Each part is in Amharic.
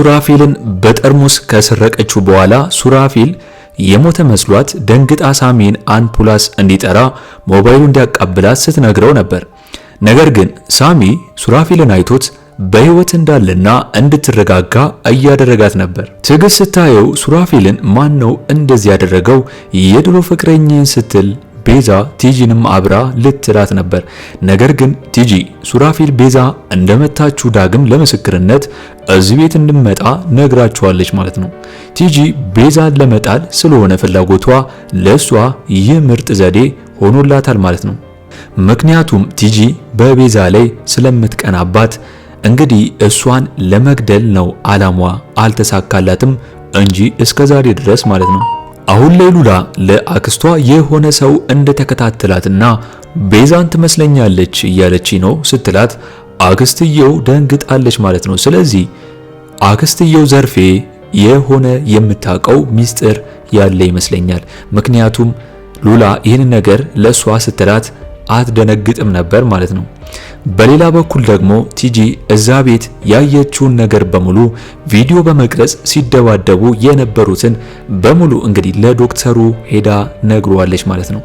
ሱራፌልን በጠርሙስ ከሰረቀችው በኋላ ሱራፌል የሞተ መስሏት ደንግጣ ሳሚን አምቡላንስ እንዲጠራ ሞባይሉ እንዲያቀብላት ስትነግረው ነበር። ነገር ግን ሳሚ ሱራፌልን አይቶት በህይወት እንዳለና እንድትረጋጋ እያደረጋት ነበር። ትዕግስት ስታየው ሱራፌልን ማን ነው እንደዚህ ያደረገው የድሮ ፍቅረኛን ስትል ቤዛ ቲጂንም አብራ ልትላት ነበር። ነገር ግን ቲጂ ሱራፌል ቤዛ እንደመታችሁ ዳግም ለምስክርነት እዚህ ቤት እንድመጣ ነግራቸዋለች ማለት ነው። ቲጂ ቤዛን ለመጣል ስለሆነ ፍላጎቷ ለሷ ይህ ምርጥ ዘዴ ሆኖላታል ማለት ነው። ምክንያቱም ቲጂ በቤዛ ላይ ስለምትቀናባት እንግዲህ እሷን ለመግደል ነው አላሟ። አልተሳካላትም እንጂ እስከዛሬ ድረስ ማለት ነው። አሁን ላይ ሉላ ለአክስቷ የሆነ ሰው እንደተከታተላትና ቤዛን ትመስለኛለች እያለች ነው ስትላት አክስትየው ደንግጣለች ማለት ነው። ስለዚህ አክስትየው ዘርፌ የሆነ የምታውቀው ሚስጥር ያለ ይመስለኛል። ምክንያቱም ሉላ ይህን ነገር ለሷ ስትላት አትደነግጥም ነበር ማለት ነው። በሌላ በኩል ደግሞ ቲጂ እዛ ቤት ያየችውን ነገር በሙሉ ቪዲዮ በመቅረጽ ሲደባደቡ የነበሩትን በሙሉ እንግዲህ ለዶክተሩ ሄዳ ነግሯለች ማለት ነው።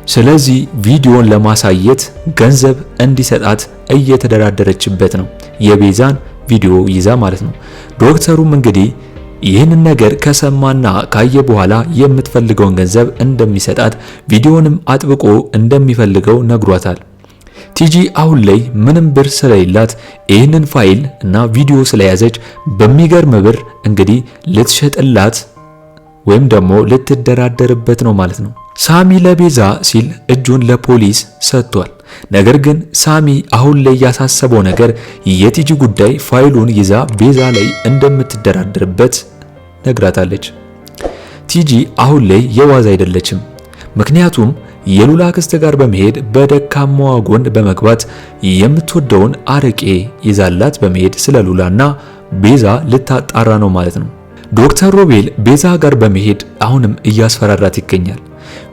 ስለዚህ ቪዲዮን ለማሳየት ገንዘብ እንዲሰጣት እየተደራደረችበት ነው፣ የቤዛን ቪዲዮ ይዛ ማለት ነው። ዶክተሩም እንግዲህ ይህንን ነገር ከሰማና ካየ በኋላ የምትፈልገውን ገንዘብ እንደሚሰጣት ቪዲዮንም አጥብቆ እንደሚፈልገው ነግሯታል። ቲጂ አሁን ላይ ምንም ብር ስለሌላት ይህንን ፋይል እና ቪዲዮ ስለያዘች በሚገርም ብር እንግዲህ ልትሸጥላት ወይም ደግሞ ልትደራደርበት ነው ማለት ነው። ሳሚ ለቤዛ ሲል እጁን ለፖሊስ ሰጥቷል። ነገር ግን ሳሚ አሁን ላይ ያሳሰበው ነገር የቲጂ ጉዳይ ፋይሉን ይዛ ቤዛ ላይ እንደምትደራደርበት ነግራታለች። ቲጂ አሁን ላይ የዋዛ አይደለችም። ምክንያቱም የሉላ አክስት ጋር በመሄድ በደካማዋ ጎን በመግባት የምትወደውን አረቄ ይዛላት በመሄድ ስለ ሉላና ቤዛ ልታጣራ ነው ማለት ነው። ዶክተር ሮቤል ቤዛ ጋር በመሄድ አሁንም እያስፈራራት ይገኛል።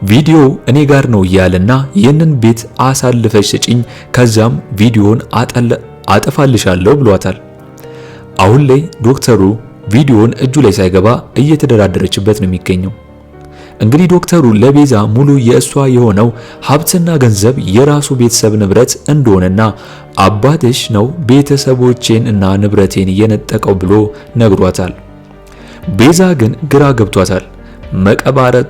ቪዲዮ እኔ ጋር ነው እያለና ይህንን ቤት አሳልፈሽ ስጪኝ ከዛም ቪዲዮን አጠፋልሻለሁ ብሏታል። አሁን ላይ ዶክተሩ ቪዲዮን እጁ ላይ ሳይገባ እየተደራደረችበት ነው የሚገኘው። እንግዲህ ዶክተሩ ለቤዛ ሙሉ የእሷ የሆነው ሀብትና ገንዘብ የራሱ ቤተሰብ ንብረት እንደሆነና አባትሽ ነው ቤተሰቦቼን እና ንብረቴን የነጠቀው ብሎ ነግሯታል። ቤዛ ግን ግራ ገብቷታል። መቀባረጥ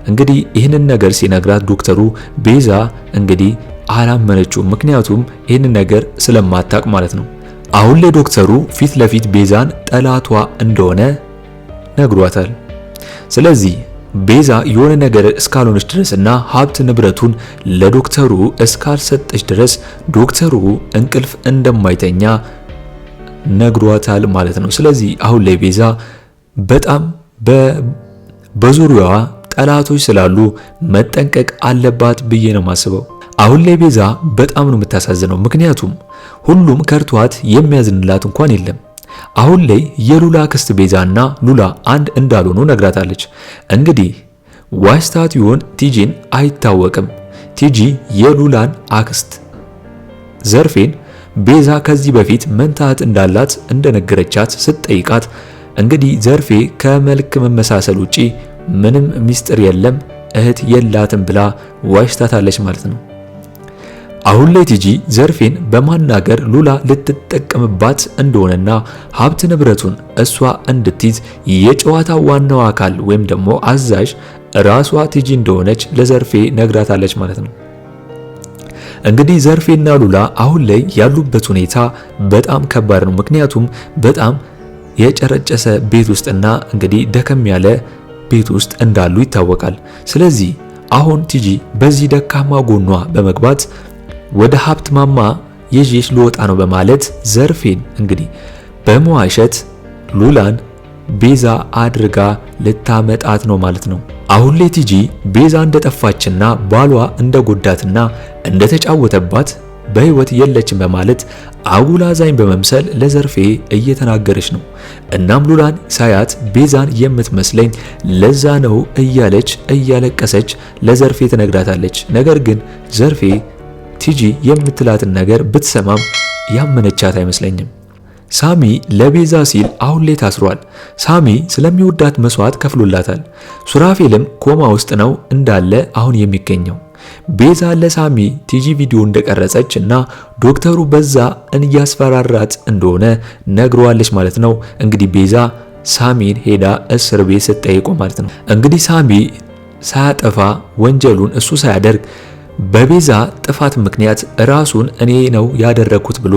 እንግዲህ ይህንን ነገር ሲነግራት ዶክተሩ ቤዛ እንግዲህ አላመነችው። ምክንያቱም ይህንን ነገር ስለማታቅ ማለት ነው። አሁን ላይ ዶክተሩ ፊት ለፊት ቤዛን ጠላቷ እንደሆነ ነግሯታል። ስለዚህ ቤዛ የሆነ ነገር እስካልሆነች ድረስና ሀብት ንብረቱን ለዶክተሩ እስካልሰጠች ድረስ ዶክተሩ እንቅልፍ እንደማይተኛ ነግሯታል ማለት ነው። ስለዚህ አሁን ላይ ቤዛ በጣም በዙሪያዋ ጠላቶች ስላሉ መጠንቀቅ አለባት ብዬ ነው ማስበው። አሁን ላይ ቤዛ በጣም ነው የምታሳዝነው። ምክንያቱም ሁሉም ከርቷት የሚያዝንላት እንኳን የለም። አሁን ላይ የሉላ አክስት ቤዛና ሉላ አንድ እንዳልሆኑ ነግራታለች። እንግዲህ ዋሽታት ይሆን ቲጂን አይታወቅም። ቲጂ የሉላን አክስት ዘርፌን ቤዛ ከዚህ በፊት መንታት እንዳላት እንደነገረቻት ስትጠይቃት እንግዲህ ዘርፌ ከመልክ መመሳሰል ውጪ ምንም ሚስጥር የለም እህት የላትም ብላ ዋሽታታለች ማለት ነው። አሁን ላይ ቲጂ ዘርፌን በማናገር ሉላ ልትጠቀምባት እንደሆነና ሀብት ንብረቱን እሷ እንድትይዝ የጨዋታው ዋናው አካል ወይም ደግሞ አዛዥ ራሷ ቲጂ እንደሆነች ለዘርፌ ነግራታለች ማለት ነው። እንግዲህ ዘርፌና ሉላ አሁን ላይ ያሉበት ሁኔታ በጣም ከባድ ነው። ምክንያቱም በጣም የጨረጨሰ ቤት ውስጥና እንግዲህ ደከም ያለ ቤት ውስጥ እንዳሉ ይታወቃል። ስለዚህ አሁን ቲጂ በዚህ ደካማ ጎኗ በመግባት ወደ ሀብት ማማ የጄሽ ልወጣ ነው በማለት ዘርፌን እንግዲህ በመዋሸት ሉላን ቤዛ አድርጋ ልታመጣት ነው ማለት ነው። አሁን ላይ ቲጂ ቤዛ እንደጠፋችና ባሏ እንደጎዳትና እንደተጫወተባት በህይወት የለችም በማለት አጉላዛኝ በመምሰል ለዘርፌ እየተናገረች ነው። እናም ሉላን ሳያት ቤዛን የምትመስለኝ ለዛ ነው እያለች እያለቀሰች ለዘርፌ ትነግራታለች። ነገር ግን ዘርፌ ቲጂ የምትላትን ነገር ብትሰማም ያመነቻት አይመስለኝም። ሳሚ ለቤዛ ሲል አሁን ላይ ታስሯል። ሳሚ ስለሚወዳት መስዋዕት ከፍሎላታል። ሱራፌልም ኮማ ውስጥ ነው እንዳለ አሁን የሚገኘው። ቤዛ ለሳሚ ቲጂ ቪዲዮ እንደቀረጸች እና ዶክተሩ በዛ እያስፈራራት እንደሆነ ነግሯለች ማለት ነው። እንግዲህ ቤዛ ሳሚን ሄዳ እስር ቤት ስትጠይቀው ማለት ነው። እንግዲህ ሳሚ ሳያጠፋ ወንጀሉን እሱ ሳያደርግ በቤዛ ጥፋት ምክንያት ራሱን እኔ ነው ያደረኩት ብሎ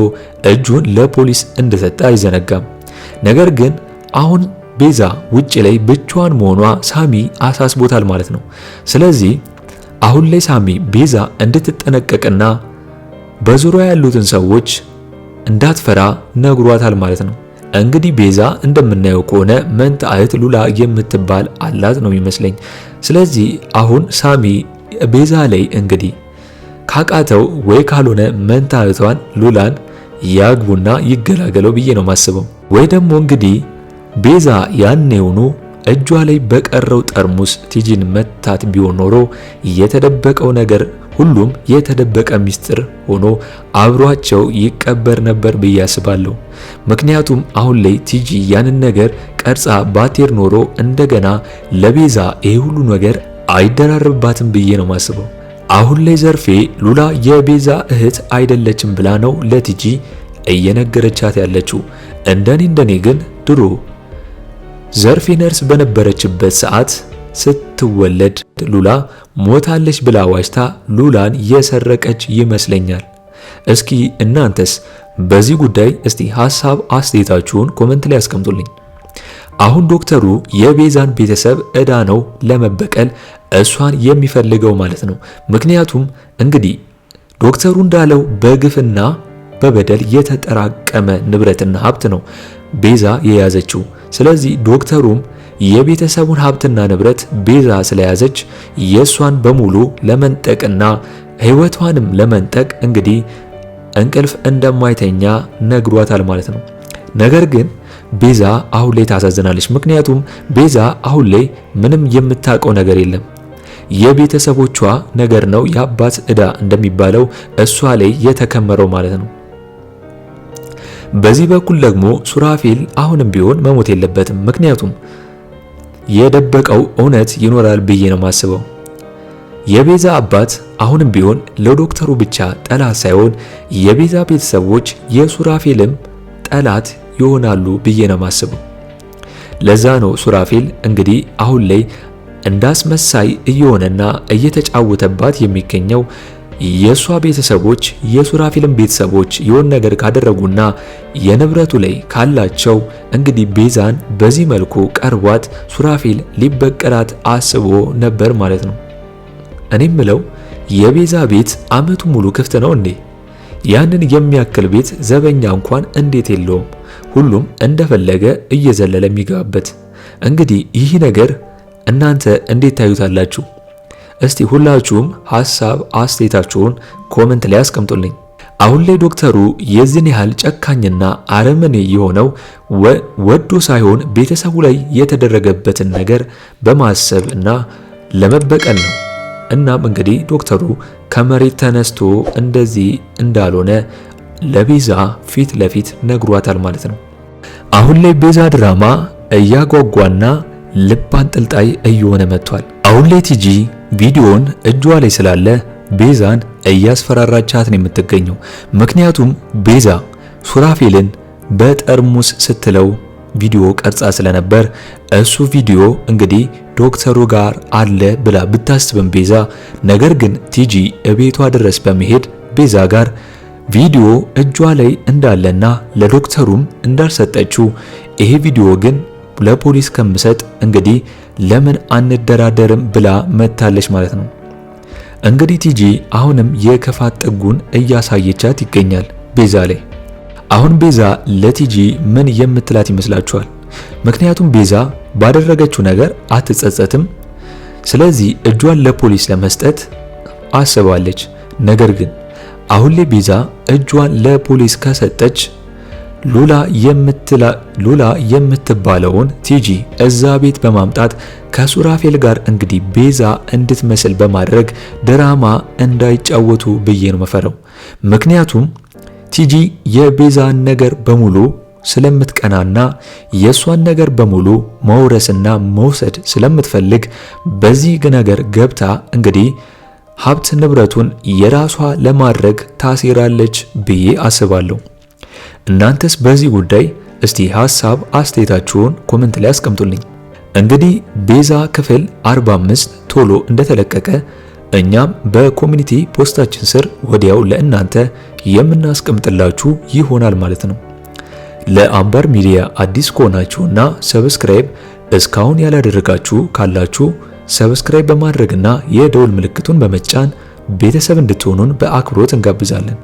እጁን ለፖሊስ እንደሰጠ አይዘነጋም። ነገር ግን አሁን ቤዛ ውጭ ላይ ብቻዋን መሆኗ ሳሚ አሳስቦታል ማለት ነው። ስለዚህ አሁን ላይ ሳሚ ቤዛ እንድትጠነቀቅና በዙሪያ ያሉትን ሰዎች እንዳትፈራ ነግሯታል ማለት ነው። እንግዲህ ቤዛ እንደምናየው ከሆነ መንታ እህት ሉላ የምትባል አላት ነው የሚመስለኝ። ስለዚህ አሁን ሳሚ ቤዛ ላይ እንግዲህ ካቃተው ወይ ካልሆነ መንታ እህቷን ሉላን ያግቡና ይገላገለው ብዬ ነው ማስበው። ወይ ደግሞ እንግዲህ ቤዛ ያኔውኑ እጇ ላይ በቀረው ጠርሙስ ቲጂን መታት ቢሆን ኖሮ የተደበቀው ነገር ሁሉም የተደበቀ ሚስጥር ሆኖ አብሯቸው ይቀበር ነበር ብዬ አስባለሁ። ምክንያቱም አሁን ላይ ቲጂ ያንን ነገር ቀርጻ ባቴር ኖሮ እንደገና ለቤዛ ይሄ ሁሉ ነገር አይደራርባትም ብዬ ነው ማስበው። አሁን ላይ ዘርፌ ሉላ የቤዛ እህት አይደለችም ብላ ነው ለቲጂ እየነገረቻት ያለችው። እንደኔ ግን ድሮ ዘርፌ ነርስ በነበረችበት ሰዓት ስትወለድ ሉላ ሞታለች ብላ ዋሽታ ሉላን የሰረቀች ይመስለኛል። እስኪ እናንተስ በዚህ ጉዳይ እስቲ ሐሳብ አስተያየታችሁን ኮሜንት ላይ አስቀምጡልኝ። አሁን ዶክተሩ የቤዛን ቤተሰብ ዕዳ ነው ለመበቀል እሷን የሚፈልገው ማለት ነው። ምክንያቱም እንግዲህ ዶክተሩ እንዳለው በግፍና በበደል የተጠራቀመ ንብረትና ሀብት ነው ቤዛ የያዘችው። ስለዚህ ዶክተሩም የቤተሰቡን ሀብትና ንብረት ቤዛ ስለያዘች የሷን በሙሉ ለመንጠቅና ሕይወቷንም ለመንጠቅ እንግዲህ እንቅልፍ እንደማይተኛ ነግሯታል ማለት ነው። ነገር ግን ቤዛ አሁን ላይ ታሳዝናለች። ምክንያቱም ቤዛ አሁን ላይ ምንም የምታውቀው ነገር የለም። የቤተሰቦቿ ነገር ነው የአባት ዕዳ እንደሚባለው እሷ ላይ የተከመረው ማለት ነው። በዚህ በኩል ደግሞ ሱራፌል አሁንም ቢሆን መሞት የለበትም። ምክንያቱም የደበቀው እውነት ይኖራል ብዬ ነው ማስበው። የቤዛ አባት አሁንም ቢሆን ለዶክተሩ ብቻ ጠላት ሳይሆን የቤዛ ቤተሰቦች የሱራፌልም ጠላት ይሆናሉ ብዬ ነው ማስበው። ለዛ ነው ሱራፌል እንግዲህ አሁን ላይ እንዳስመሳይ እየሆነና እየተጫወተባት የሚገኘው። የሷ ቤተሰቦች የሱራፌልም ቤተሰቦች የሆነ ነገር ካደረጉና የንብረቱ ላይ ካላቸው እንግዲህ ቤዛን በዚህ መልኩ ቀርቧት ሱራፌል ሊበቀላት አስቦ ነበር ማለት ነው። እኔም ምለው የቤዛ ቤት አመቱ ሙሉ ክፍት ነው እንዴ? ያንን የሚያክል ቤት ዘበኛ እንኳን እንዴት የለውም? ሁሉም እንደፈለገ እየዘለለ የሚገባበት። እንግዲህ ይህ ነገር እናንተ እንዴት ታዩታላችሁ? እስቲ ሁላችሁም ሐሳብ አስተያየታችሁን ኮሜንት ላይ አስቀምጡልኝ። አሁን ላይ ዶክተሩ የዚህን ያህል ጨካኝና አረመኔ የሆነው ወዶ ሳይሆን ቤተሰቡ ላይ የተደረገበትን ነገር በማሰብ እና ለመበቀል ነው። እናም እንግዲህ ዶክተሩ ከመሬት ተነስቶ እንደዚህ እንዳልሆነ ለቤዛ ፊት ለፊት ነግሯታል ማለት ነው። አሁን ላይ ቤዛ ድራማ እያጓጓና ልብ አንጠልጣይ እየሆነ መጥቷል። አሁን ላይ ቲጂ ቪዲዮን እጇ ላይ ስላለ ቤዛን እያስፈራራቻት ነው የምትገኘው። ምክንያቱም ቤዛ ሱራፌልን በጠርሙስ ስትለው ቪዲዮ ቀርጻ ስለነበር እሱ ቪዲዮ እንግዲህ ዶክተሩ ጋር አለ ብላ ብታስብም ቤዛ ነገር ግን ቲጂ እቤቷ ድረስ በመሄድ ቤዛ ጋር ቪዲዮ እጇ ላይ እንዳለና ለዶክተሩም እንዳልሰጠችው ይሄ ቪዲዮ ግን ለፖሊስ ከምሰጥ እንግዲህ ለምን አንደራደርም ብላ መታለች ማለት ነው። እንግዲህ ቲጂ አሁንም የክፋት ጥጉን እያሳየቻት ይገኛል ቤዛ ላይ። አሁን ቤዛ ለቲጂ ምን የምትላት ይመስላችኋል? ምክንያቱም ቤዛ ባደረገችው ነገር አትጸጸትም። ስለዚህ እጇን ለፖሊስ ለመስጠት አስባለች። ነገር ግን አሁን ላይ ቤዛ እጇን ለፖሊስ ከሰጠች ሉላ የምትባለውን ቲጂ እዛ ቤት በማምጣት ከሱራፌል ጋር እንግዲህ ቤዛ እንድትመስል በማድረግ ድራማ እንዳይጫወቱ ብዬ ነው መፈረው። ምክንያቱም ቲጂ የቤዛን ነገር በሙሉ ስለምትቀናና የሷን ነገር በሙሉ መውረስና መውሰድ ስለምትፈልግ በዚህ ነገር ገብታ እንግዲህ ሀብት ንብረቱን የራሷ ለማድረግ ታሴራለች ብዬ አስባለሁ። እናንተስ በዚህ ጉዳይ እስቲ ሐሳብ አስተያየታችሁን ኮሜንት ላይ አስቀምጡልኝ። እንግዲህ ቤዛ ክፍል 45 ቶሎ እንደተለቀቀ እኛም በኮሚኒቲ ፖስታችን ስር ወዲያው ለእናንተ የምናስቀምጥላችሁ ይሆናል ማለት ነው። ለአምባር ሚዲያ አዲስ ከሆናችሁና ሰብስክራይብ እስካሁን ያላደረጋችሁ ካላችሁ ሰብስክራይብ በማድረግና የደውል ምልክቱን በመጫን ቤተሰብ እንድትሆኑን በአክብሮት እንጋብዛለን።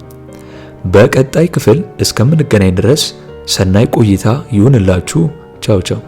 በቀጣይ ክፍል እስከምንገናኝ ድረስ ሰናይ ቆይታ ይሁንላችሁ። ቻው ቻው።